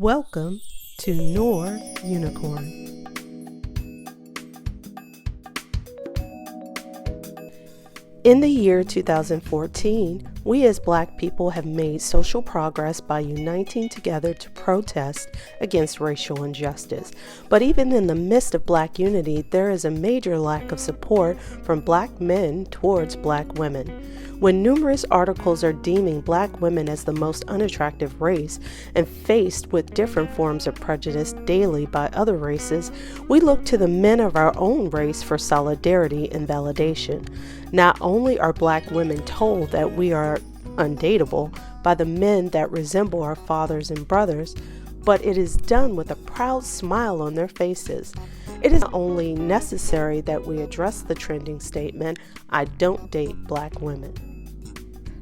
Welcome to Noir Unicorn. In the year 2014, we as Black people have made social progress by uniting together to protest against racial injustice. But even in the midst of Black unity, there is a major lack of support from Black men towards Black women. When numerous articles are deeming Black women as the most unattractive race and faced with different forms of prejudice daily by other races, we look to the men of our own race for solidarity and validation. Not only are Black women told that we are undateable by the men that resemble our fathers and brothers, but it is done with a proud smile on their faces. It is not only necessary that we address the trending statement, "I don't date Black women."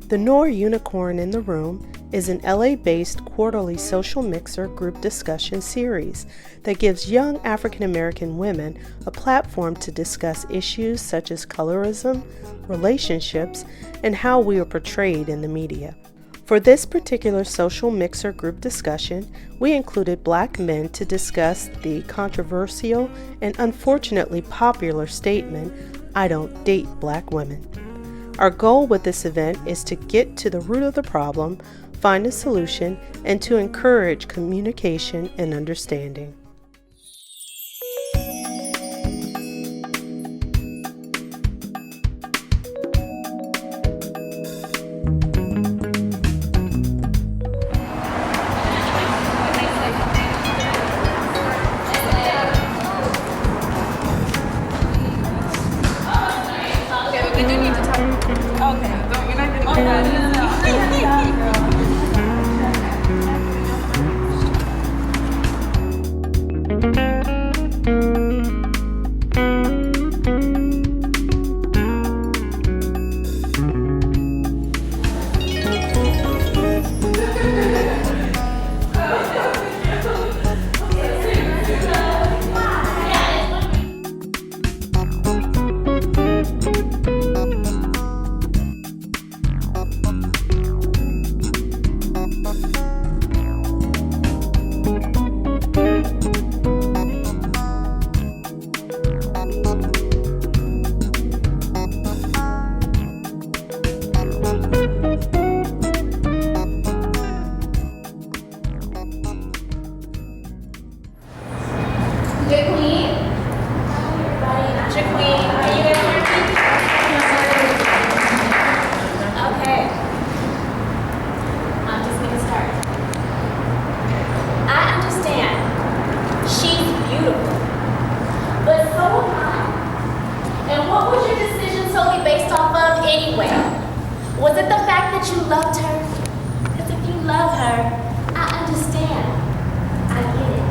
The Noir Unicorn in the Room is an LA-based quarterly social mixer group discussion series that gives young African American women a platform to discuss issues such as colorism, relationships, and how we are portrayed in the media. For this particular social mixer group discussion, we included Black men to discuss the controversial and unfortunately popular statement, "I don't date Black women." Our goal with this event is to get to the root of the problem, find a solution, and to encourage communication and understanding. Was it the fact that you loved her? Because if you love her, I understand. I get it.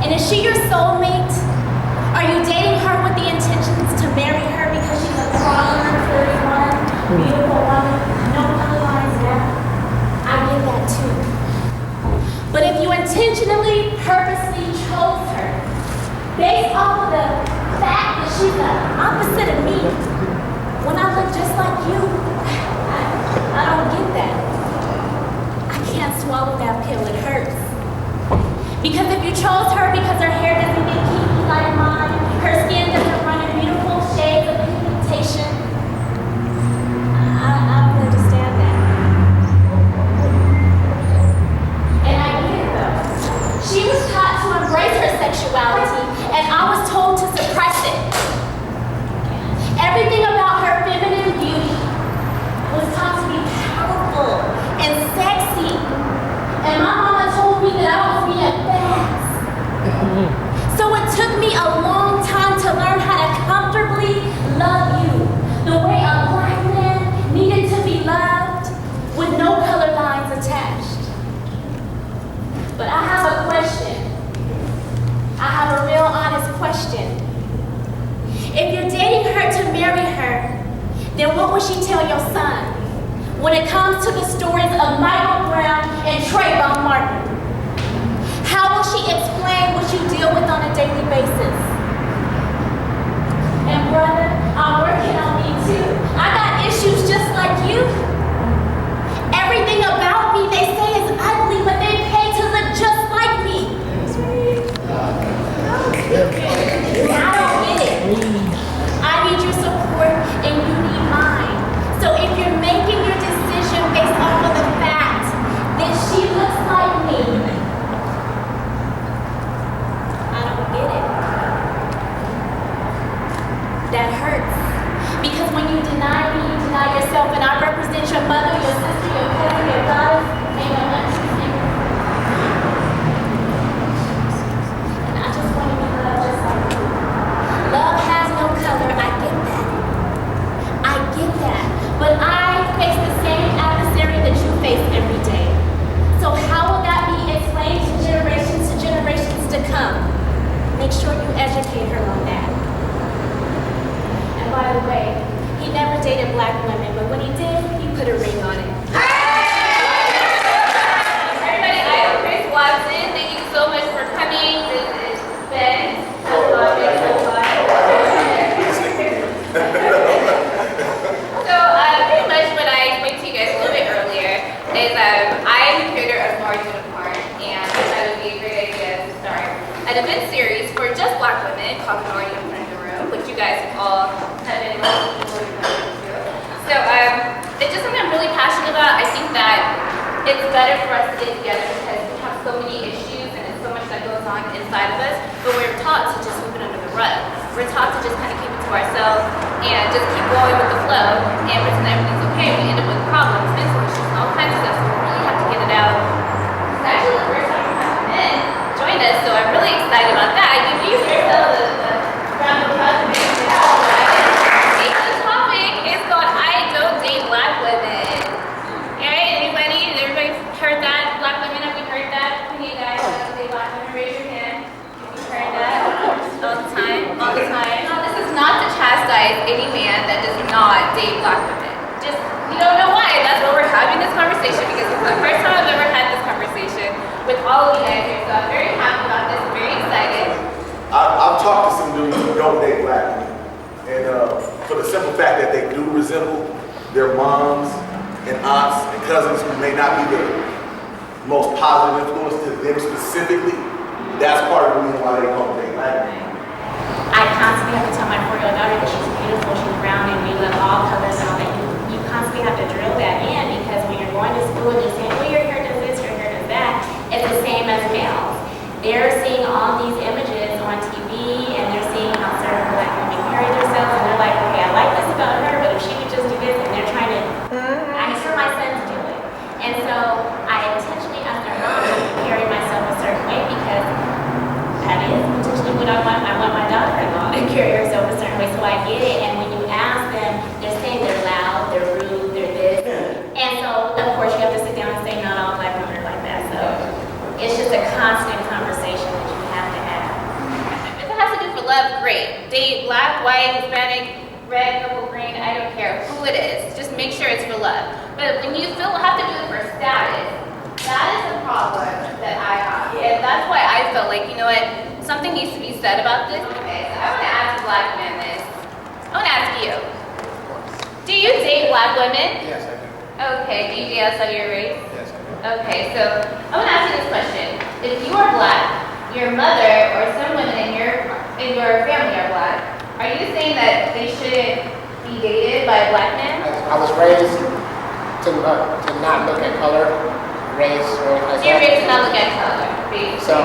And is she your soulmate? Are you dating her with the intentions to marry her because she's a strong, 41, beautiful woman, no color lines left? I get that too. But if you intentionally, purposely chose her, based off of the fact that she's the opposite of me, when I look just like you, I don't get that. I can't swallow that pill, it hurts. Because if you chose her because her hair doesn't get kinky like mine, her skin doesn't run in beautiful shades of pigmentation, I don't understand that. And I get it though. She was taught to embrace her sexuality, and I was told to suppress it. Everything about her feminine beauty was taught to be powerful and sexy. And my mama told me that I was being fast. So it took me a long time to learn how to comfortably love you the way a Black man needed to be loved with no color lines attached. But I have a question. I have a real honest question. If you're dating her to marry her, then what would she tell your son when it comes to the stories of Michael Brown and Trayvon Martin? How will she explain what you deal with on a daily basis? And brother, I'm working on me too. I got issues just like you. Everything about me they say is ugly, but they pay to look just an event series for just Black women called Noir Unicorn in the Room, which you guys all have been involved in. So it's just something I'm really passionate about. I think that it's better for us to get together because we have so many issues and there's so much that goes on inside of us, but we're taught to just sweep it under the rug. We're taught to just kind of keep it to ourselves and just keep going with the flow and pretend that everything's okay. We end up with problems, mental issues, and all kinds of stuff, so we really have to get it out. It's actually the first time we've had men join us, so I'm really excited about that. I give you here the round of applause and maybe the topic is called I Don't Date Black Women. Alright, everybody heard that? Black women, have we heard that? Hey guys, I don't date black women, raise your hand. Have you heard that? All the time? All the time. No, this is not to chastise any man that does not date black women. Just, we don't know why. That's why we're having this conversation, because it's the first time I've ever had this conversation with all of you guys here, so I'm very happy about this, I'm very excited. I've talked to some dudes who don't date black women, and for the simple fact that they do resemble their moms and aunts and cousins who may not be the most positive influence to them specifically, that's part of the reason why they don't date black women. I constantly have to tell my 4-year-old daughter that she's beautiful, she's brown, and we love all colors and all that. You constantly have to drill that in, because when you're going to school and you're saying, well, your hair does this, your hair does that, it's the same as males. They're seeing all these images on TV, and they're seeing how certain black women carry themselves, and they're like, okay, I like this about her, but if she would just do this, and they're trying to, I'm sure my sons do it. And so I intentionally asked their mom to carry myself a certain way, because that is potentially what I want. I want my daughter-in-law to carry herself a certain way, so I get it. And when you ask them, they're saying they're loud, they're rude, they're this. And so, of course, you have to sit down and say not all black women are like that. So it's just a constant conversation that you have to have. If it has to do for love, great. Date black, white, Hispanic, red, purple, green, I don't care who it is. Just make sure it's for love. But when you have to do it for status, that is a problem that I have. And that's why I felt like, you know what, something needs to be said about this. Okay, so I want to ask black men this. I want to ask you. Do you date black women? Yes, I do. Okay, do you date outside of your race? Yes, I do. Okay, so I want to ask you this question. If you are black, your mother or some women in your family are black, are you saying that they shouldn't be dated by black men? I was raised to not look at color, race, or anything like that. You're raised to not look at color. So,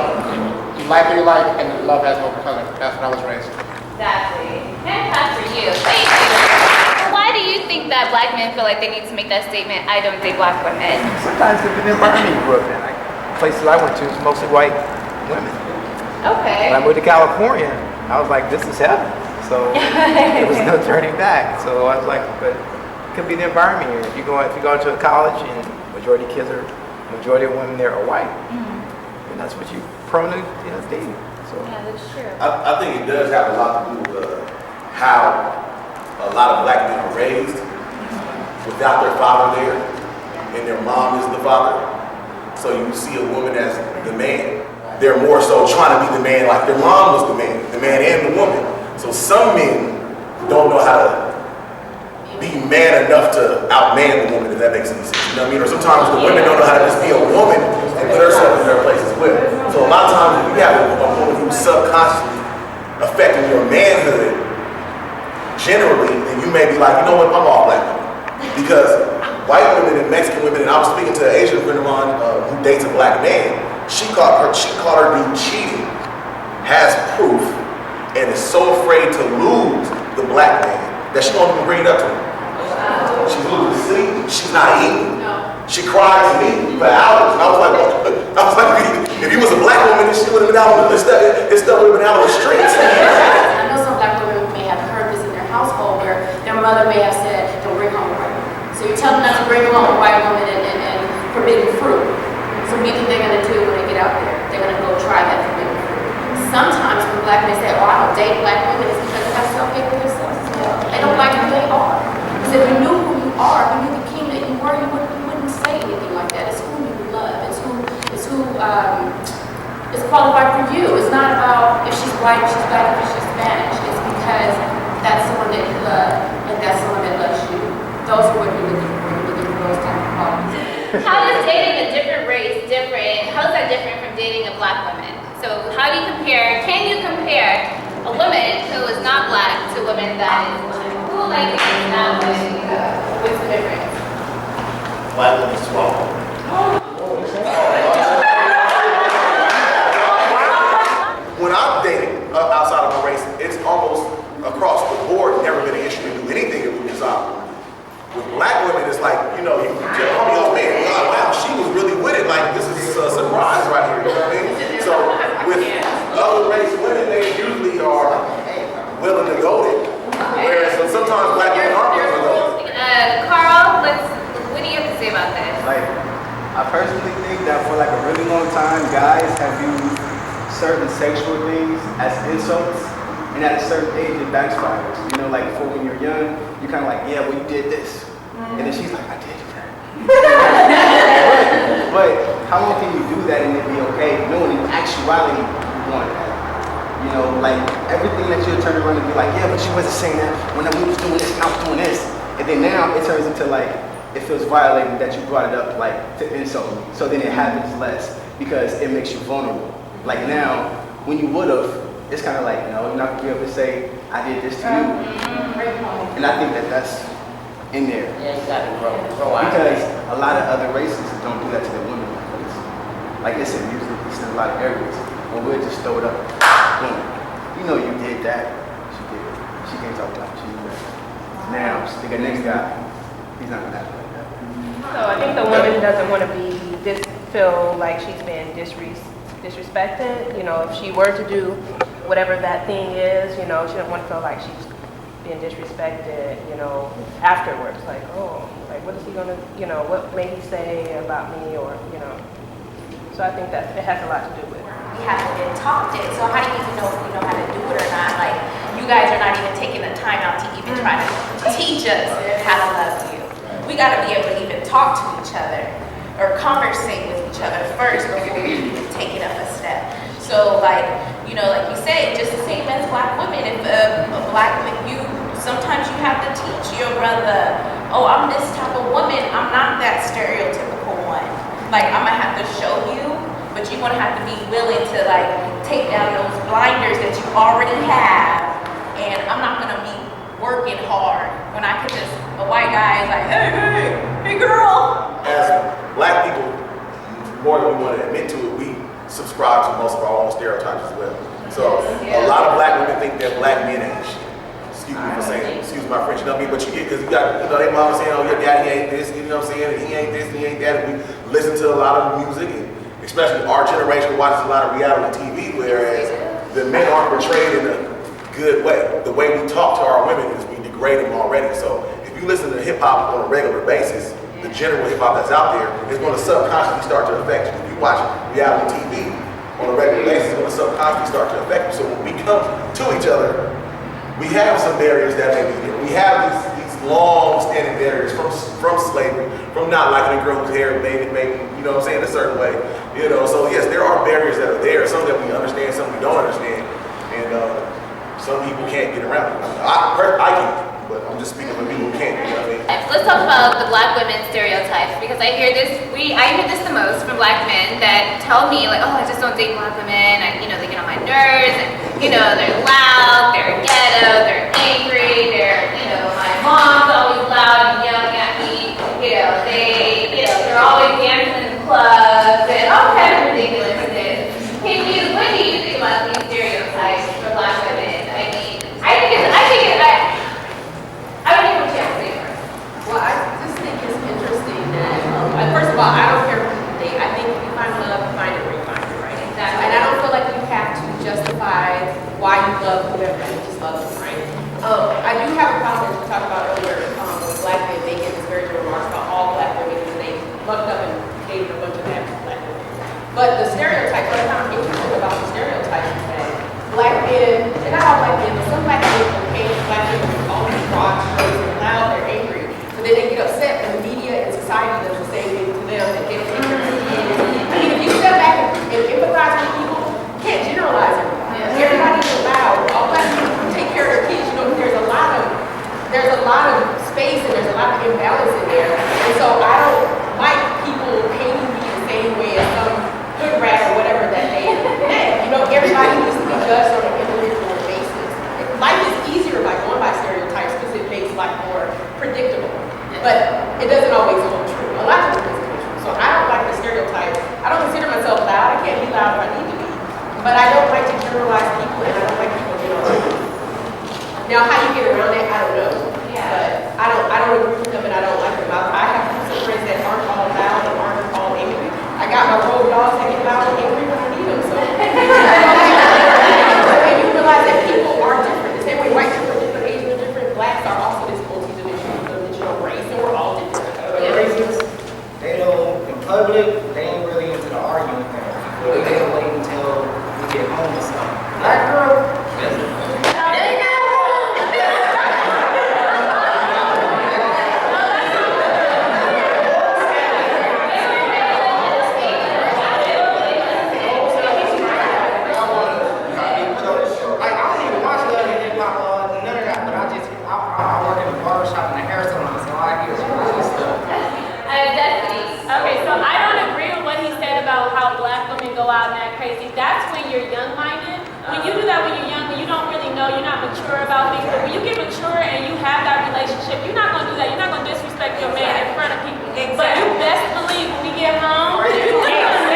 you like what you like, and love has no color. That's what I was raised. Exactly. And that's for you. Thank you. Why do you think that black men feel like they need to make that statement, I don't date black women? Sometimes it's the environment you grew up in. Like places I went to was mostly white women. Okay. When I moved to California, I was like, this is heaven. So there was no turning back. So I was like, but it could be the environment here. If you go into a college and majority of women there are white, and that's what you prone to dating. So Yeah, that's true. I think it does have a lot to do with how a lot of black men are raised without their father there, and their mom is the father. So you see a woman as the man. They're more so trying to be the man like their mom was the man and the woman. So some men don't know how to be man enough to outman the woman, if that makes any sense. You know what I mean? Or sometimes the women don't know how to just be a woman and put herself in their place as well. So a lot of times if you have a woman who's subconsciously affecting your manhood, generally, then you may be like, you know what, I'm all black women. Because white women and Mexican women, and I was speaking to an Asian friend of mine who dates a black man, she caught her dude cheating, has proof, and is so afraid to lose the black man that she won't even bring it up to him. She's losing sleep, she's not eating. She cried to me for hours. And I was like, if you was a black woman, this shit would have been out on the stuff would have been out on the streets. I know some black women may have heard this in their household where their mother may have said, don't bring home a white woman. So you tell them not to bring home a white woman and forbidden fruit. So what do you think they're going to do when they get out there? They're going to go try that forbidden fruit. Sometimes when black men say, oh, I don't date black women, it's because they have self-hate with themselves as well. They don't like who they are. Because if you knew who you are, if you knew the king that you were, you wouldn't say anything like that. It's who you love. It's who is qualified for you. It's not about if she's white, if she's black, if she's Spanish. It's because that's someone that you love, and that's someone that loves you. Those are what you're looking for. You're looking for those type of qualities. How is dating a different race different? How is that different from dating a black woman? So how how do you compare, can you compare a woman who is not black to a woman that is black? Who like is not what's the difference? Black women swallow. When I'm dating outside of my race, it's almost across the board never been an issue to do anything that we desire. With black women, it's like, you know, you tell me, oh man, wow, she was really with it. Like, this is a surprise right here, you know what I mean? So with other race women, they usually are willing to go there. Whereas sometimes black women aren't willing to go there. Carl, what do you have to say about that? Like, I personally think that for like a really long time, guys have used certain sexual things as insults, and at a certain age it backfires. You know, like for when you're young, you're kind of like, yeah, well you did this, and then she's like, I did that. but how long can you do that and it be okay, knowing in actuality you want that? You know, like everything that you'll turn around and be like, yeah, but she wasn't saying that when we was doing this and I was doing this, and then now it turns into like, it feels violating that you brought it up like to insult me. So then it happens less because it makes you vulnerable. Like now, when you would've, it's kind of like, no, you're not gonna be able to say, I did this to you. And I think that that's in there. Yeah, you gotta grow out. Because a lot of other races don't do that to their women like this. Like it's in music, it's in a lot of areas. Where we'll just throw it up, boom. You know you did that. She did it. She can't talk about it. She knew that. Now, the next guy, he's not gonna act like that. So I think the woman doesn't want to feel like she's been disrespected. You know, if she were to do whatever that thing is, you know, she doesn't want to feel like she's being disrespected, you know, afterwards. Like, oh, like what is he gonna, you know, what may he say about me, or, you know. So I think that it has a lot to do with it. We haven't been taught it, so how do you even know if we know how to do it or not? Like, you guys are not even taking the time out to even try to teach us how to love you. We gotta be able to even talk to each other or conversate with each other first before we even take it up a step. So like, you know, like you say, just the same as black women, if a black woman, sometimes you have to teach your brother, oh, I'm this type of woman, I'm not that stereotypical one. Like, I'm gonna have to show you, but you're gonna have to be willing to like take down those blinders that you already have, and I'm not gonna be working hard when I could just, a white guy is like, hey girl. As black people, more than we want to admit to it, we subscribe to most of our own stereotypes as well. So a lot of black women think that black men ain't shit. Excuse me for saying, excuse my French, you know what I mean? But you get, because you got, you know, they mama saying, oh, your daddy ain't this, you know what I'm saying? And he ain't this, and he ain't that. And we listen to a lot of music, and especially our generation watches a lot of reality TV, whereas the men aren't portrayed in a good way. The way we talk to our women is we degrade them already. So if you listen to hip hop on a regular basis, the general hip hop that's out there is going to subconsciously start to affect you. If you watch reality TV on a regular basis, it's going to subconsciously start to affect you. So when we come to each other, we have some barriers that may be there. We have these long-standing barriers from slavery, from not liking a girl whose hair maybe, you know what I'm saying, a certain way. You know, so yes, there are barriers that are there, some that we understand, some we don't understand. And some people can't get around it. I can't, but I'm just speaking for people who can't, you know what I mean? Let's talk about the black women stereotypes, because I hear this the most from black men that tell me like, oh, I just don't date black women, you know, they get on my nerves, and you know, they're loud, they're ghetto, they're angry, you know, my mom's always loud and yelling at me, you know, they're always dancing in the clubs, and all kinds of ridiculousness. What do you think about these stereotypes for black women? I don't even know what you have to say first. Well, I just think it's interesting that, first of all, I don't care who you date. I think if you find love, find it where you find it, right? Exactly. And I don't feel like you have to justify why you love whoever, you just love them, right? I do have a problem, as we talked about earlier, with black men making this very remarks about all black women, and they lucked up and dated a bunch of black women. But the stereotype, what I found interesting about the stereotype is that black men, and not all black men, but some black men behave black men with all these broad strokes, they're loud, they're angry, but then they get upset when the media and society does the same thing to them and get ignorant. I mean, if you step back and empathize with people, you can't generalize everybody. Everybody's loud. All black people take care of their kids. You know, there's a lot of space and there's a lot of imbalance in there. And so I don't like people painting me the same way as some hood rat or whatever that they, you know, everybody But I don't like to generalize people, and I don't like people generalizing. Now, how you get around that, I don't know. But I don't agree with them, and I don't like them. I have some friends that aren't all loud and aren't all angry. I got my road dogs that get loud and angry when I need them. So, and you realize that people are different. The same way white people are different, Asians are different, blacks are also this multi-dimensional race, and we're all different. They don't, in public, they ain't really into the arguing thing. They'll wait until we get home or something. Black girl, that's when you're young-minded. When you do that when you're young, when you don't really know, you're not mature about things. But when you get mature and you have that relationship, you're not going to do that. You're not going to disrespect your man in front of people. Exactly. But you best believe when we get home, you're going to know you ain't going to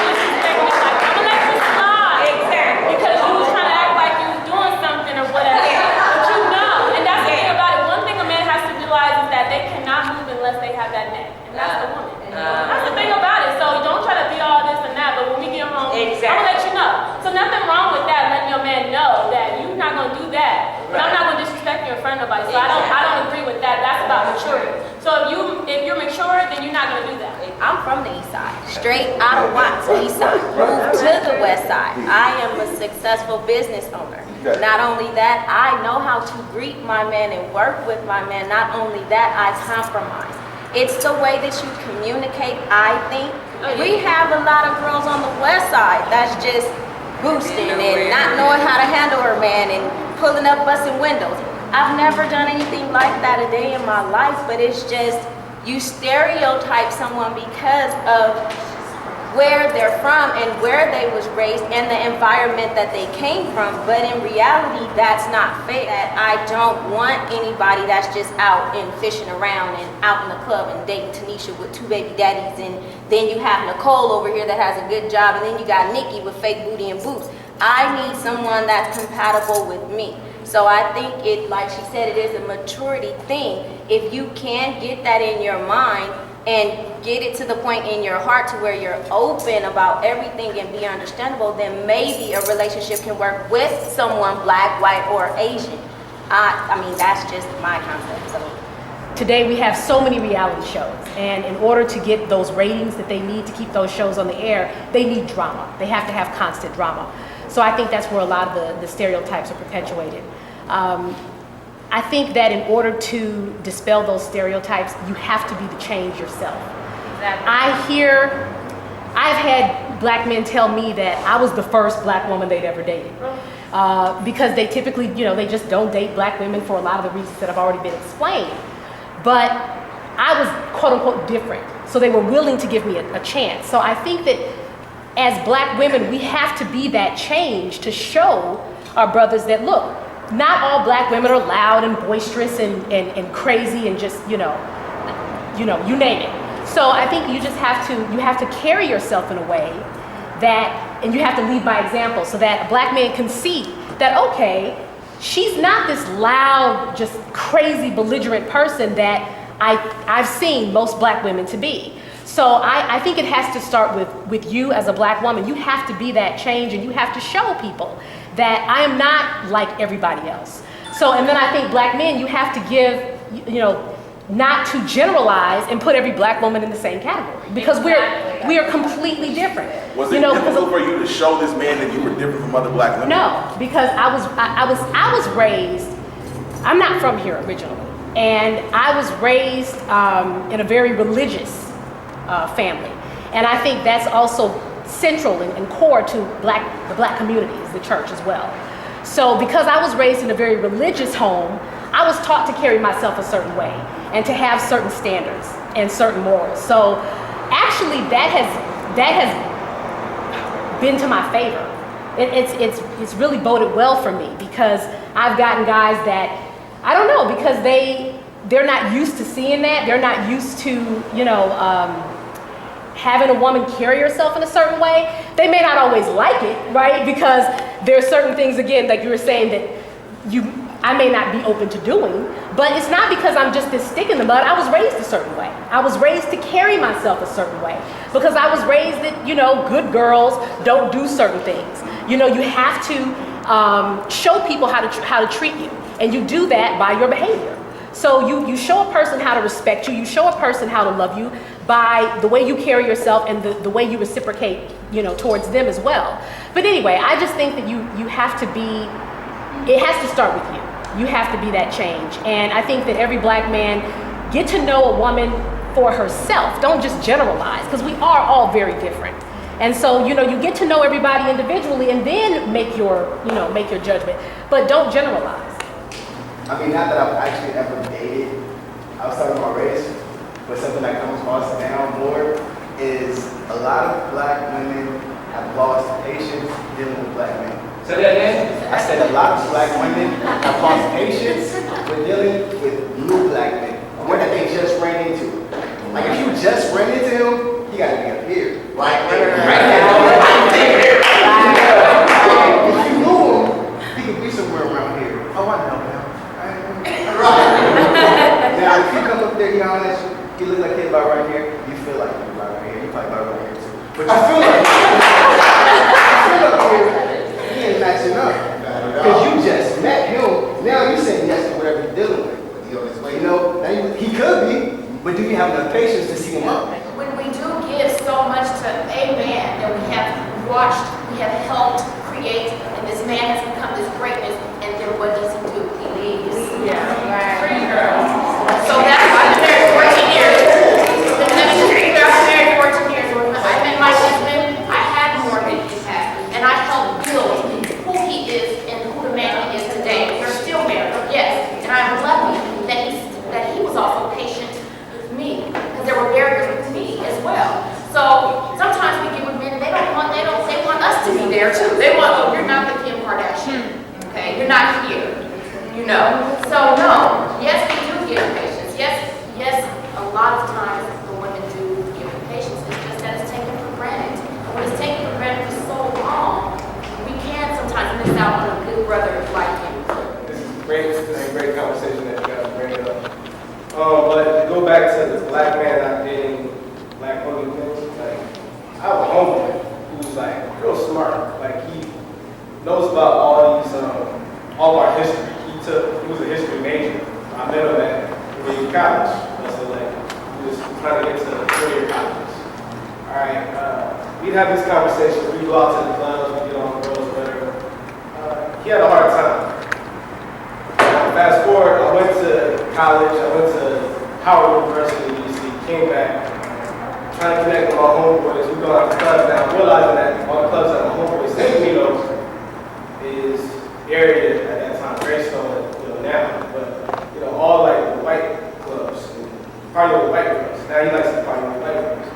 disrespect me. Like, I'm going to let you slide. Exactly. Because you was trying to act like you was doing something or whatever. But you know. And that's the thing about it. One thing a man has to realize is that they cannot move unless they have that neck. And that's the woman. That's the thing about it. So don't try to be all this and that, but when we get home, exactly. I'm gonna let you know. So nothing wrong with that, letting your man know that you're not gonna do that. Right. But I'm not gonna disrespect you in front of nobody. So exactly. I don't agree with that. That's about maturity. So if you're mature, then you're not gonna do that. I'm from the east side. Straight out of Watts, east side. Moved to the west side. I am a successful business owner. Okay. Not only that, I know how to greet my man and work with my man. Not only that, I compromise. It's the way that you communicate, I think. We have a lot of girls on the west side that's just boosting and not knowing how to handle her man and pulling up, busting windows. I've never done anything like that a day in my life, but it's just you stereotype someone because of where they're from and where they was raised and the environment that they came from. But in reality, that's not fair. That I don't want anybody that's just out and fishing around and out in the club and dating Tanisha with 2 baby daddies, and then you have Nicole over here that has a good job, and then you got Nikki with fake booty and boots. I need someone that's compatible with me. So I think it, like she said, it is a maturity thing. If you can get that in your mind and get it to the point in your heart to where you're open about everything and be understandable, then maybe a relationship can work with someone black, white, or Asian. I mean, that's just my concept. So. Today we have so many reality shows, and in order to get those ratings that they need to keep those shows on the air, they need drama. They have to have constant drama. So I think that's where a lot of the stereotypes are perpetuated. I think that in order to dispel those stereotypes, you have to be the change yourself. Exactly. I've had black men tell me that I was the first black woman they'd ever dated. Because they typically, they just don't date black women for a lot of the reasons that have already been explained. But I was quote unquote different. So they were willing to give me a chance. So I think that as black women, we have to be that change to show our brothers that, look, not all black women are loud and boisterous and crazy and just, you name it. So I think you just have to carry yourself in a way that, and you have to lead by example so that a black man can see that, okay, she's not this loud, just crazy, belligerent person that I've seen most black women to be. So I think it has to start with you as a black woman. You have to be that change, and you have to show people that I am not like everybody else. So, and then I think black men, you have to give, not to generalize and put every black woman in the same category, because we are completely different. Was it difficult for you to show this man that you were different from other black women? No, because I was raised, I'm not from here originally, and I was raised in a very religious family. And I think that's also central and core to the black community is the church as well. So because I was raised in a very religious home, I was taught to carry myself a certain way and to have certain standards and certain morals. So actually that has been to my favor. It's really boded well for me, because I've gotten guys that, I don't know, because they're not used to seeing that. They're not used to, having a woman carry herself in a certain way. They may not always like it, right? Because there are certain things, again, like you were saying, that I may not be open to doing, but it's not because I'm just this stick in the mud. I was raised a certain way. I was raised to carry myself a certain way because I was raised that, good girls don't do certain things. You have to show people how to treat you, and you do that by your behavior. So you show a person how to respect you. You show a person how to love you by the way you carry yourself and the way you reciprocate, towards them as well. But anyway, I just think that you have to be. It has to start with you. You have to be that change. And I think that every black man get to know a woman for herself. Don't just generalize, because we are all very different. And so, you get to know everybody individually and then make your judgment. But don't generalize. I mean, not that I've actually ever dated outside of my race, but something that comes across now more is a lot of black women have lost patience dealing with black men. Say that again? I said a lot of black women have lost patience with dealing with new black men, one that they just ran into. Like if you just ran into him, he got to be up here. Right there. If you knew him, he could be somewhere around here. Oh, I know him. Now, if you come up there, he honest, he look like he's about right here, you feel like he's about right here. You probably about right here too. But you feel like up here, he ain't matching up. Because you just met him. Now you saying yes to whatever you're dealing with. He on his way. Now he could be, but do you have enough patience to see him up? When we do give so much to a man that we have watched, we have helped create, and this man has become this greatness, and then what does he do? He leaves. Yeah. Pretty girl. So that's why I've been married 14 years. Let me just be clear, I've been married 14 years. When I met my husband, I had more than he had, and I helped build who he is and who the man he is today. We're still married, yes, and I'm lucky that he was also patient with me, because there were barriers with me as well. So sometimes we get with men, they want us to be there too. They want, oh, you're not the Kim Kardashian, okay? You're not here, So no, yes, we do give patience. Yes, a lot of times the women do give patience. It's just that it's taken for granted. And when it's taken for granted for so long, we can sometimes miss out on a good brother like him. This is a great conversation that you guys bring up. But to go back to the black man not dating black women things, like I have a homeboy who's like real smart. Like he knows about all these all of our history. He was a history major. I met him at community college. So like he was trying to get to 4-year colleges. Alright, we'd have these conversations, we go out to the clubs, we get on girls, whatever. He had a hard time. Fast forward, I went to college, I went to Howard University in DC, came back, trying to connect with my homeboys. We go out to clubs now, realizing that all the clubs that my homeboys sent me though is area at that time, Greystone, now, but all like the white clubs, partying with white girls. Now he likes to party with white girls.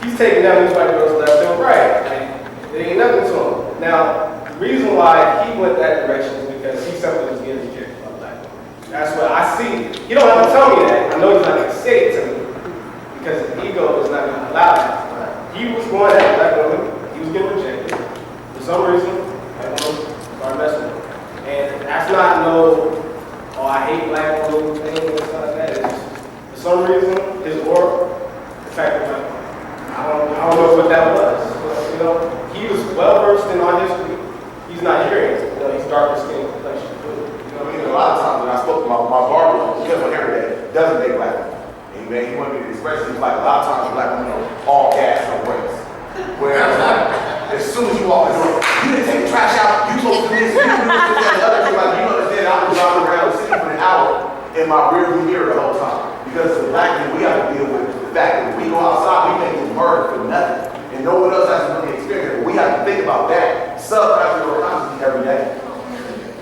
He's taking down these white girls left and right. Like, there ain't nothing to him. Now, the reason why he went that direction is because he simply was getting rejected by black women. That's what I see. He don't have to tell me that. I know he's not going to say it to me because his ego is not going to allow that. He was going at black women. He was getting rejected. For some reason, black women started messing with him. And that's not I hate black women thing and stuff like that. It's just, for some reason, his aura attracted black women. I don't know what that was. He was well versed in our history. He's not hearing it. He's darker skinned complexion. A lot of times when I spoke to my barber, because of hair that doesn't date black women. He wanted me to express it. He's like, a lot of times black women are all gas and race. Whereas as soon as you walk in the door, you didn't take the trash out, you supposed to do this, you do this, and the other thing, like, you understand, I was driving around the city for an hour in my rearview mirror the whole time. Because as a black man, we have to deal with the fact that when we go outside, we may get murdered for nothing. And no one else has to really experience it. But we have to think about that subconsciously or consciously every day.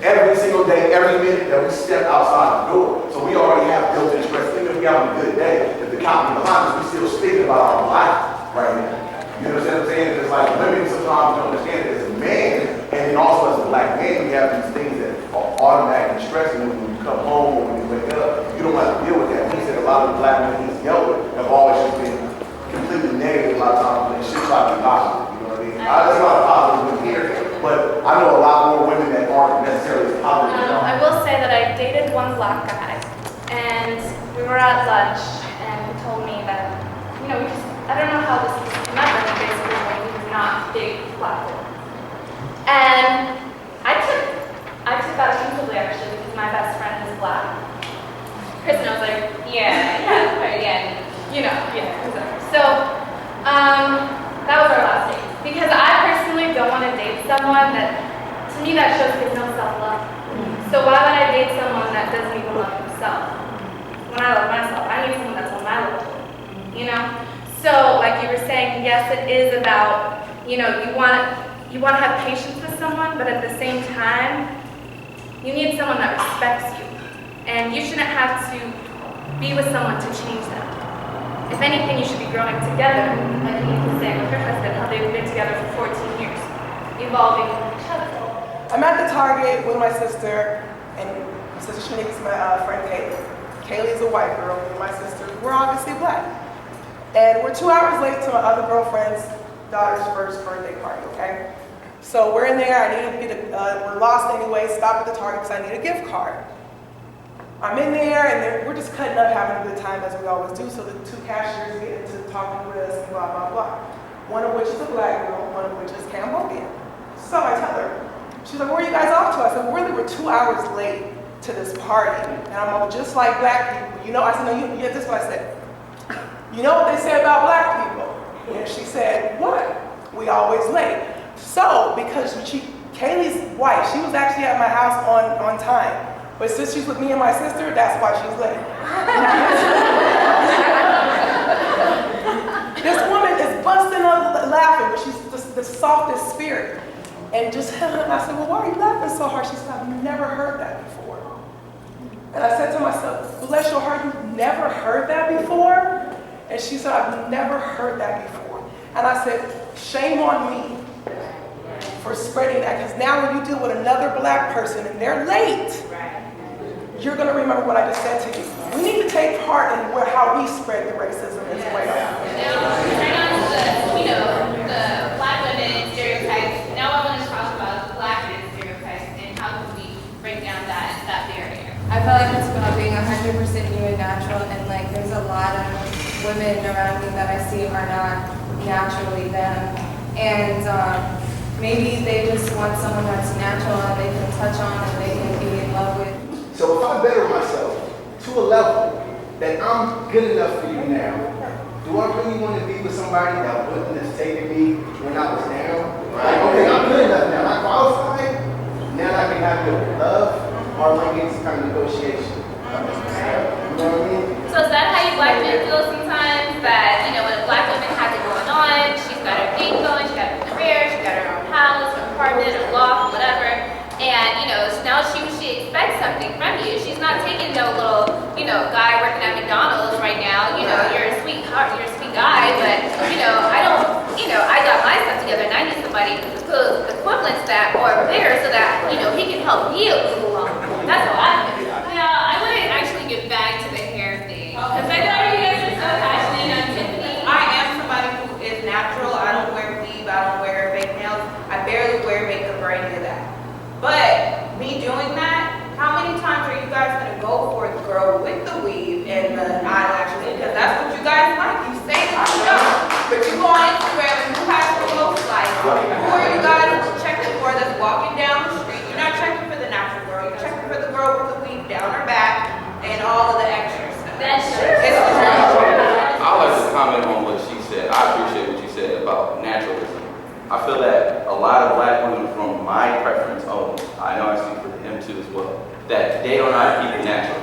Every single day, every minute that we step outside the door. So we already have built-in stress. Even if we have a good day, if the cop is behind us, we still speaking about our life right now. You know what I'm saying? It's like women sometimes don't understand it as a man, and then also as a black man, we have these things that are automatically stressing when you come home or when you wake up. You don't have to deal with that. He said a lot of the black men he's dealt with have always just been completely negative a lot of times at lunch, and he told me that, I don't know how this came up, but he basically told me he's not big black woman. And I took that offensively, actually, because my best friend is black. Kristen was like, yeah, right, exactly. So, that was our last date. Because I personally don't want to date someone that, to me, that shows there's no self-love. So why would I date someone that doesn't even love himself? When I love myself, I need someone that's on my level, So, like you were saying, yes, it is about, you want to have patience with someone, but at the same time, you need someone that respects you. And you shouldn't have to be with someone to change them. If anything, you should be growing together, like you were saying with your husband, how they've been together for 14 years, evolving each other. I'm at the Target with my sister, and my sister Shaniqua's my friend Kaylee. Kaylee's a white girl, and my sister, we're obviously black. And we're 2 hours late to my other girlfriend's daughter's first birthday party, okay? So we're in there, I need to get we're lost anyway, stop at the Target because I need a gift card. I'm in there, and we're just cutting up, having a good time as we always do. So the two cashiers get into talking with us, and blah, blah, blah. One of which is a black girl, one of which is Cambodian. So I tell her, she's like, where are you guys off to? I said, really, we're 2 hours late to this party, and I'm all just like black people. I said, no, yeah, this is what I said. You know what they say about black people? And she said, what? We always late. So, because Kaylee's white, she was actually at my house on time. But since she's with me and my sister, that's why she's late. This woman is busting up laughing, but she's the softest spirit. And just, I said, well, why are you laughing so hard? She said, I've never heard that before. And I said to myself, bless your heart, you've never heard that before? And she said, I've never heard that before. And I said, shame on me for spreading that, because now when you deal with another black person and they're late, you're going to remember what I just said to you. We need to take part in how we spread the racism as well. Now, turn on to the black women stereotypes. Now I want to talk about black men stereotypes and how can we break down that barrier. I feel like it's about being 100% you and natural, and there's a lot of women around me that I see are not naturally them. And maybe they just want someone that's natural and they can touch on and they can be in love with. So if I better myself to a level that I'm good enough for you now, do I really want to be with somebody that wouldn't have taken me when I was down? Like, okay, I'm good enough now. I qualified. Now I can have your love, or am I getting some kind of negotiation? You know what I mean? So is that how you black men feel sometimes? That, when a black woman has it going on, she's got her thing going, she's got her career, she's got her own house, her apartment, her loft, whatever. And, now she expects something from you. She's not taking no little, guy working at McDonald's right now. You're a sweet guy, but, I got my stuff together and I need somebody who's equivalent to that or bigger so that, he can help me move along. That's how I feel. Yeah, I want to actually get back to the hair thing. Because I know you guys are so passionate on Tiffany. I am somebody who is natural. I don't wear weave. I don't wear fake nails. I barely wear makeup or any of that. But me doing that, how many times are you guys going to go for the girl with the weave and the eyelashes? Because that's what you guys like. You say that you know. But you go on Instagram and who has the most likes? Who are you guys checking for that's walking down the street? You're not checking for the natural girl. You're checking for the girl with the weave down her back and all of the extra stuff. That's true. It's true. I'd like to comment on what she said. I appreciate what you said about naturalism. I feel that a lot of black women, from my preference only, I know I speak for them too as well, that they don't know how to keep it natural,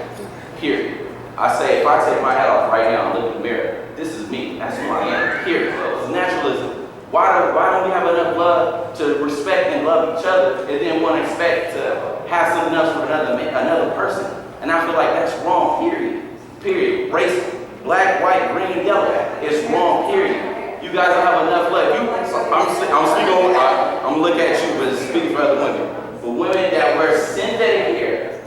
period. I say, if I take my hat off right now and look in the mirror, this is me, that's who I am, period. It's naturalism. Why don't we have enough love to respect and love each other and then want to expect to have something else for another person? And I feel like that's wrong, period. Race, black, white, green, yellow, it's wrong, period. You guys don't have enough love. I'm gonna look at you, but speaking for other women. But women that wear synthetic hair,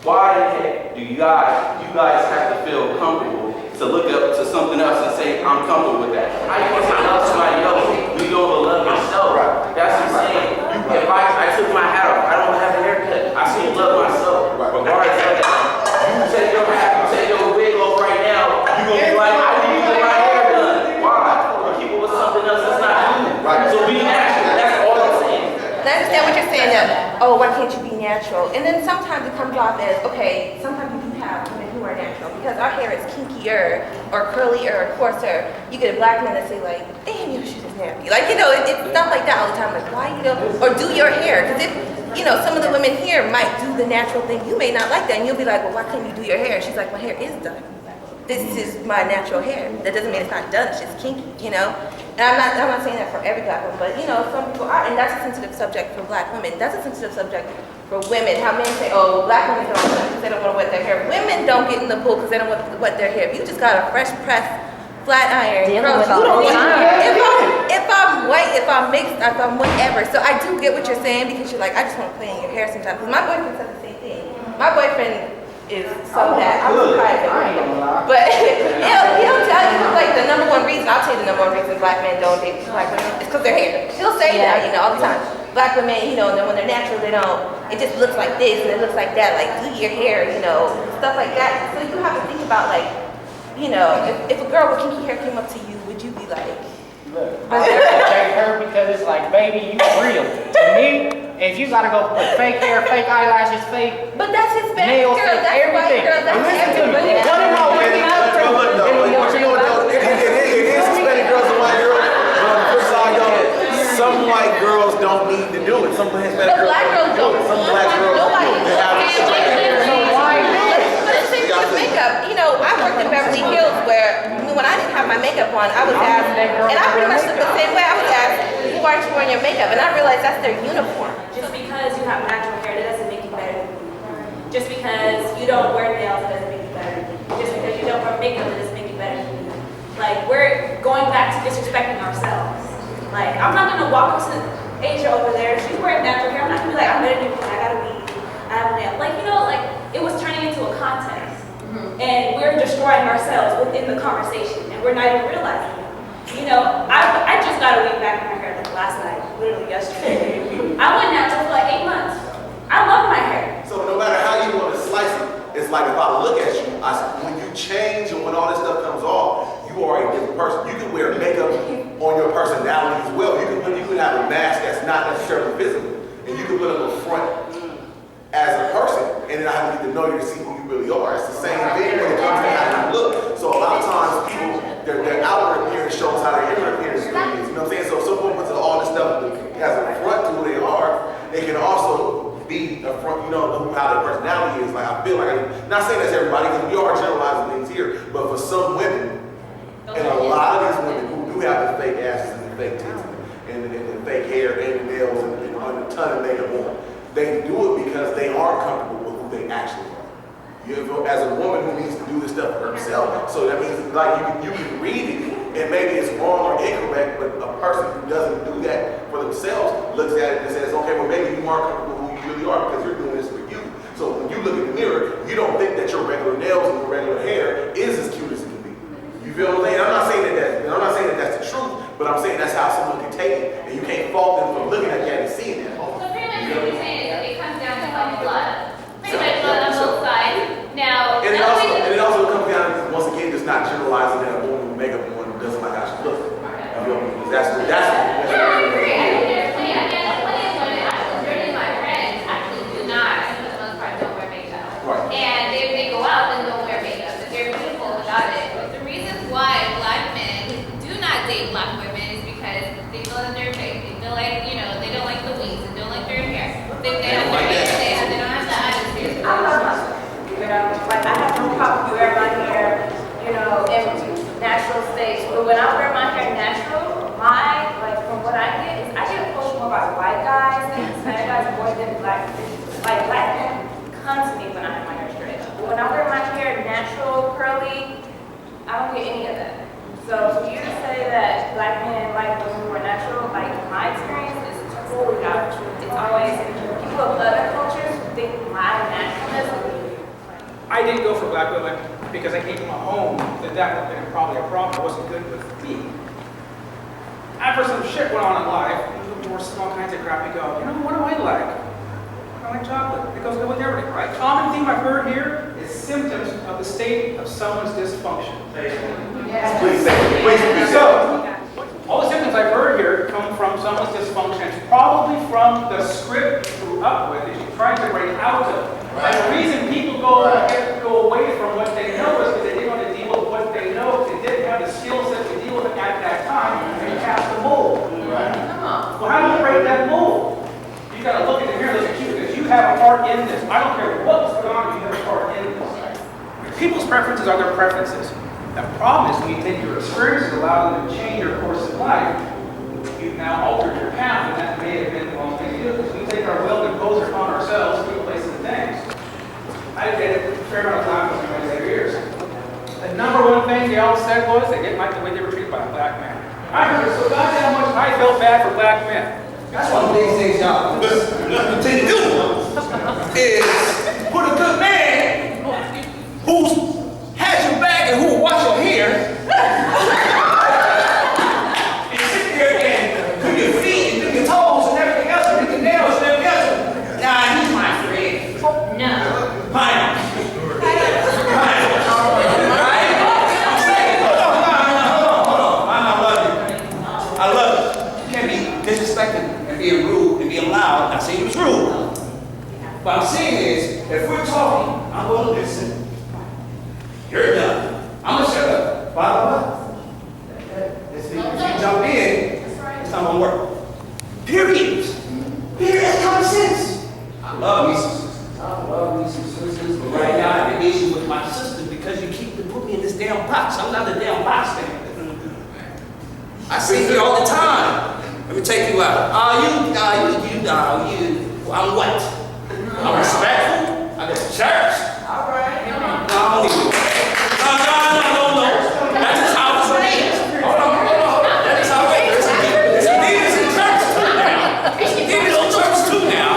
why the heck do you guys have to feel comfortable to look up to something else and say, I'm comfortable with that? How you want to love somebody else when you don't love yourself? That's what I'm saying. If I took my hat off, I don't have a haircut. I still love myself, regardless of that. You take your hat, you take your wig off right now. understand what you're saying. That, oh, why can't you be natural? And then sometimes it comes off as, okay, sometimes you do have women who are natural because our hair is kinkier or curlier or coarser. You get a black man that say like, damn, your shit is nappy. Like, you know, it's stuff like that all the time. Like, why, you know, or do your hair. Because if, you know, some of the women here might do the natural thing. You may not like that. And you'll be like, well, why can't you do your hair? She's like, my hair is done. This is my natural hair. That doesn't mean it's not done, it's just kinky, you know? And I'm not saying that for every black woman, but you know, some people are, and that's a sensitive subject for black women. That's a sensitive subject for women. How men say, oh, black women don't want because they don't want to wet their hair. Women don't get in the pool because they don't want to wet their hair. If you just got a fresh press flat iron, girl, you don't if I'm white, if I'm mixed, if I'm whatever. So I do get what you're saying because you're like, I just want to play in your hair sometimes. Because my boyfriend says the same thing. My boyfriend is so that I'm surprised at him. But he'll tell you like the number one reason, I'll tell you the number one reason black men don't date black women is because their hair. He'll say that, you know, all the time. Black women, you know, and then when they're natural, they don't, it just looks like this and it looks like that, like do your hair, you know, stuff like that. So you have to think about like, you know, if a girl with kinky hair came up to you, would you be like, look, I never date her because it's like, baby, you real. To me, if you gotta go put fake hair, fake eyelashes, fake but that's Hispanic nails, girl, fake that's everything. white girl, that's everybody. It is Hispanic girls and white girls. But on the flip side, though, some white girls don't need to do it. Some Hispanic girls black girls don't. Some black girls do. They have makeup. You know, I worked in Beverly Hills where when I didn't have my makeup on, I was asked, and I pretty much looked the same way. I was asked, why aren't you wearing your makeup? And I realized that's their uniform. Just because you have natural hair, that doesn't make you better than me. Just because you don't wear nails, that doesn't make you better than me. Just because you don't wear makeup, that doesn't make you better than me. Like, we're going back to disrespecting ourselves. Like, I'm not gonna walk up to Asia over there, she's wearing natural hair, I'm not gonna be like, I'm better than you, I got a weave, I have a nail. Like, you know, like, it was turning into a contest. And we're destroying ourselves within the conversation, and we're not even realizing it. You know, I just got a weave back in my hair like last night, literally yesterday. I went natural for like 8 months. I love my hair. So no matter how you want to slice it, it's like if I look at you, when you change and when all this stuff comes off, you are a different person. You can wear makeup on your personality as well. You can have a mask that's not necessarily visible, and you can put up a front as a person, and then I have to get to know you to see who you really are. It's the same thing when it comes to how you look. So a lot of times people, their outer appearance shows how their inner appearance really is. You know what I'm saying? So some people put all this stuff that has a front to who they are, they can also be a front, you know, how their personality is. Like I feel like, I'm not saying that's everybody, because we are generalizing things here, but for some women, and a lot of these women who do have the fake asses and the fake tits and the fake hair and the nails and a ton of makeup on, they do it because they aren't comfortable with who they actually are. You know, as a woman who needs to do this stuff for herself, so that means like you can read it, and maybe it's wrong or incorrect, but a person who doesn't do that for themselves looks at it and says, okay, well maybe you aren't comfortable with who you really are because you're doing this for you. So when you look in the mirror, you don't think that your regular nails and your regular hair is as cute as it can be. You feel what I'm saying? I'm not saying that that's the truth, but I'm saying that's how someone can take it, and you can't fault them for looking at that and seeing that. So pretty much what you're saying is it comes down to self-love. Pretty much love on both sides. Now, and it also comes down to, once again, just not generalizing that a woman with makeup on doesn't like how she looks. You feel me? That's I agree. I think there's plenty of women, certainly my friends, actually do not, for the most part, don't wear makeup. Right. And if they go out, then don't wear makeup. But they're beautiful without it. But the reason why black men do not date black women is because they feel that they're fake. They feel like, you know, they don't like the weaves, they don't like their hair. They don't have their hair, they don't have the attitude. I love myself. You know, like I have no problem wearing my hair, you know, in natural states. But when I wear my hair natural, like from what I get is I get approached more by white guys and Hispanic guys more than black men. Like black men come to me when I have my hair straight. But when I wear my hair natural, curly, I don't get any of that. So for you to say that black men like women who are natural, like my experience is totally not true. It's always people of other cultures who think my naturalness. I didn't go for black women because I came from a home that would have been probably a problem. It wasn't good with me. After some shit went on in life, more small kinds of crap, you go, you know, what do I like? I like chocolate. It goes good with everything, right? Common theme I've heard here is symptoms of the state of someone's dysfunction. Yes. Please. So, all the symptoms I've heard here come from someone's dysfunction. It's probably from the script you grew up with that you're trying to break out of. And the reason people go away from what they know is because they didn't want to deal with what they know. They didn't have the skill set to deal with it at that time. They cast the mold. Well, how do you break that mold? You got to look at the mirror, look at you, because you have a part in this. I don't care what's going on, you have a part in this. People's preferences are their preferences. The problem is when you take your experiences, allow them to change your course of life, you've now altered your path, and that may have been the wrong thing to do, because we take our will and impose it upon ourselves, we place the things. I did a fair amount of time with my later years. The number one thing they all said was they didn't like the way they were treated by a black man. I heard so goddamn much I felt bad for black men. That's one of these things y'all continue to do is put a good man who has your back and who will wash your hair and sit there and do your feet and do your toes and everything else and do your nails and everything else. Nah, he's my friend. No. Mine. I love it. You can't be disrespecting and being rude and being loud. Not saying he was rude. What I'm saying is, if we're talking, I'm going to listen. You're done. I'm going to shut up. Blah, blah, blah. If you jump in, it's not going to work. Period. Period. That's common sense. I love me some sisters. I love me some sisters. But right now, I have an issue with my sisters because you keep putting me in this damn box. I'm not a damn box fan. I see you all the time. Let me take you out. I'm what? I'm respectful. I go to church. All right. No, I don't need to. No. That's just how it's raised. Hold on. That is how it's raised. There's some demons in church too now. There's some demons in church too now.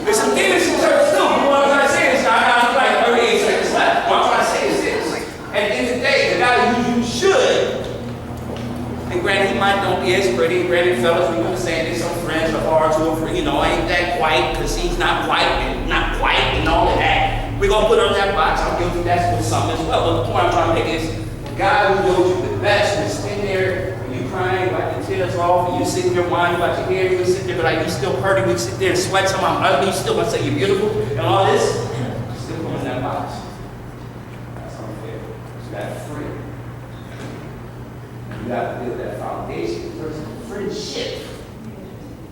There's some demons in church too. What I'm trying to say is, I got like 38 seconds left. What I'm trying to say is this. At the end of the day, the guy who you should. And granted, he might not be as pretty. Granted, fellas, we were saying there's some friends of ours who are, ain't that white because he's not white and all of that. We're going to put on that box. I'm guilty that's with some as well. But the point I'm trying to make is the guy who knows you the best will stand there when you crying, like your tears off, and you sitting there whining about your hair, you sit there, but like you still hurting, you sit there and sweat, so I'm ugly, you still want to say you're beautiful, and all this, still put in that box. That's unfair. You got to free. You got to build that foundation first of friendship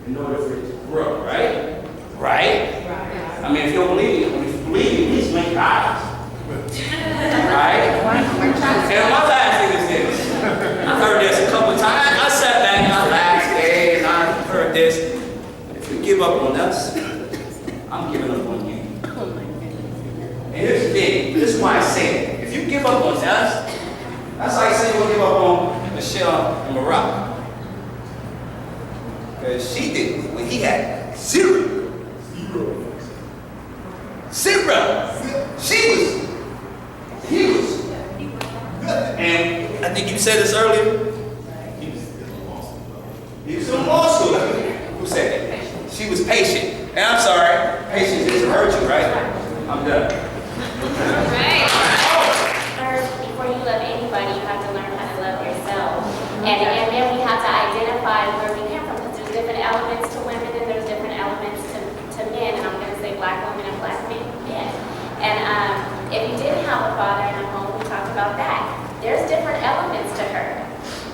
in order for it to grow, right? Right? I mean, if you don't believe me, please blink your eyes. Right? And my last thing is this. I've heard this a couple of times. I sat back and I laughed and I heard this. If you give up on us, I'm giving up on you. And here's the thing. This is why I say it. If you give up on us, that's like saying we'll give up on Michelle and Morocco. Because she did when he had zero. He was. And I think you said this earlier. He was in law school. Who said that? She was patient. And I'm sorry, patience is a virtue, right? I'm done. Right. First, before you love anybody, you have to learn how to love yourself. And then we have to identify where we came from, because there's different elements to women and there's different elements to men. And I'm going to say black women and black men. And if you didn't have a father in a home, we talked about that. There's different elements to her.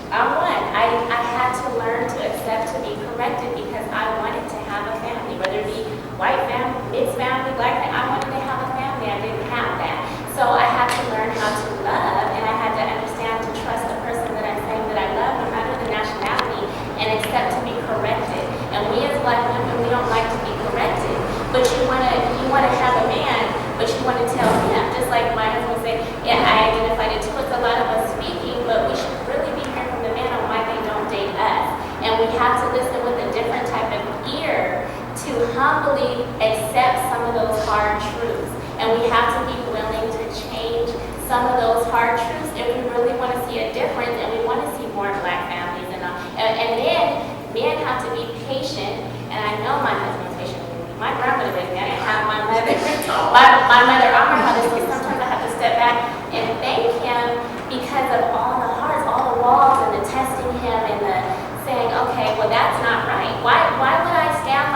I'm one. I had to learn to accept to be corrected because I wanted to have a family, whether it be white family, mixed family, black family. I wanted to have a family. I didn't have that. So I had to learn how to love, and I had to understand to trust the person that I'm saying that I love, no matter the nationality, and accept to be corrected. And we as black women, we don't like to be corrected. But you wanna have a man, but you want to tell him, just like my husband said, yeah, I identified it too. It's a lot of us speaking, but we should really be hearing from the man on why they don't date us. And we have to listen with a different type of ear to humbly accept some of those hard truths. And we have to be willing to change some of those hard truths if we really want to see a difference and we want to see more black families. And then men have to be patient, and I know my husband's patient. My grandmother didn't. I didn't have my mother. My mother or my mother, so sometimes I have to step back and thank him because of all the hearts, all the walls, and the testing him and the saying, okay, well, that's not right. Why would I stand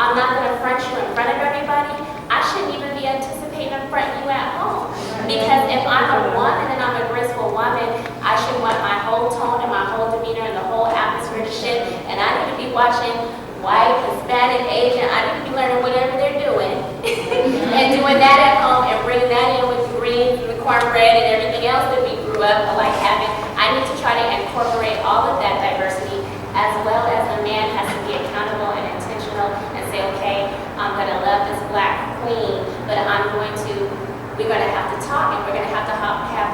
I'm not going to front you in front of everybody. I shouldn't even be anticipating to front you at home. Because if I'm a woman and I'm a graceful woman, I should want my whole tone and my whole demeanor and the whole atmosphere to shift. And I need to be watching white, Hispanic, Asian. I need to be learning whatever they're doing and doing that at home and bringing that in with the greens and the cornbread and everything else that we grew up like having. I need to try to incorporate all of that diversity, as well as the man has to be accountable and intentional and say, okay, I'm going to love this black queen, but we're going to have to talk and we're going to have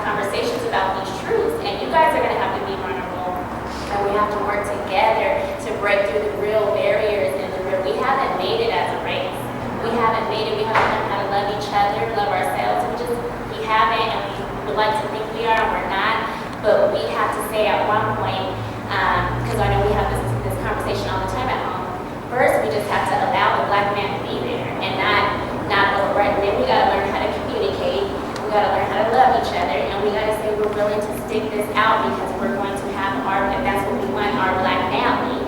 conversations about these truths, and you guys are going to have to be vulnerable, and we have to work together to break through the real barriers and we haven't made it as a race. We haven't made it. We haven't learned how to love each other, love ourselves. We haven't, and we would like to think we are, and we're not. But we have to say at one point, because I know we have this conversation all the time at home. First, we just have to allow the black man to be there and not override. Then we got to learn how to communicate. We got to learn how to love each other, and we got to say we're willing to stick this out because we're going to have if that's what we want, our black family,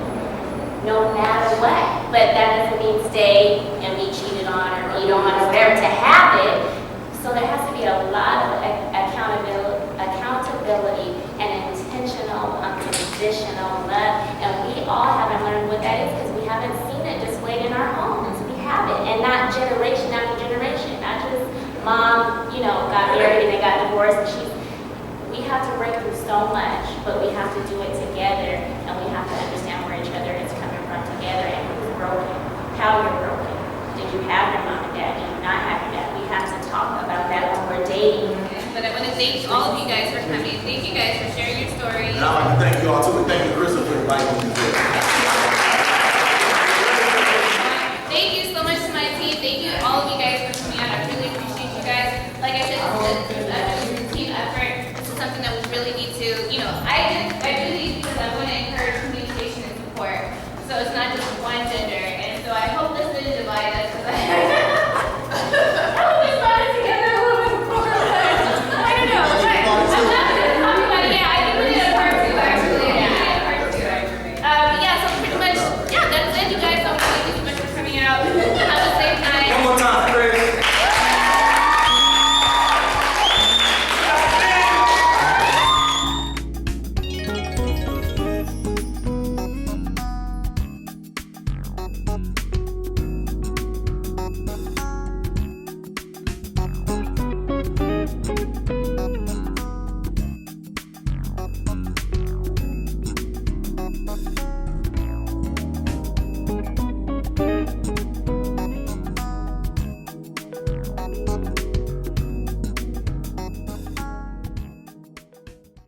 no matter what. But that doesn't mean stay and be cheated on or beat on or whatever to have it. So there has to be a lot of accountability and intentional, unconditional love. And we all haven't learned what that is because we haven't seen it displayed in our homes. We haven't, and not generation after generation. Not just mom, got married and they got divorced. We have to break through so much, but we have to do it together, and we have to understand where each other is coming from together and who's broken, how you're broken. Did you have your mom and dad? Did you not have your dad? We have to talk about that when we're dating. But I want to thank all of you guys for coming. Thank you guys for sharing your stories. And I'd like to thank you all too, and thank you, Krista, for inviting me today. Thank you so much to my team. Thank you all of you guys for coming out. I really appreciate you guys. Like I said, this is a team effort. This is something that we really need to, I do these because I want to encourage communication and support. So it's not just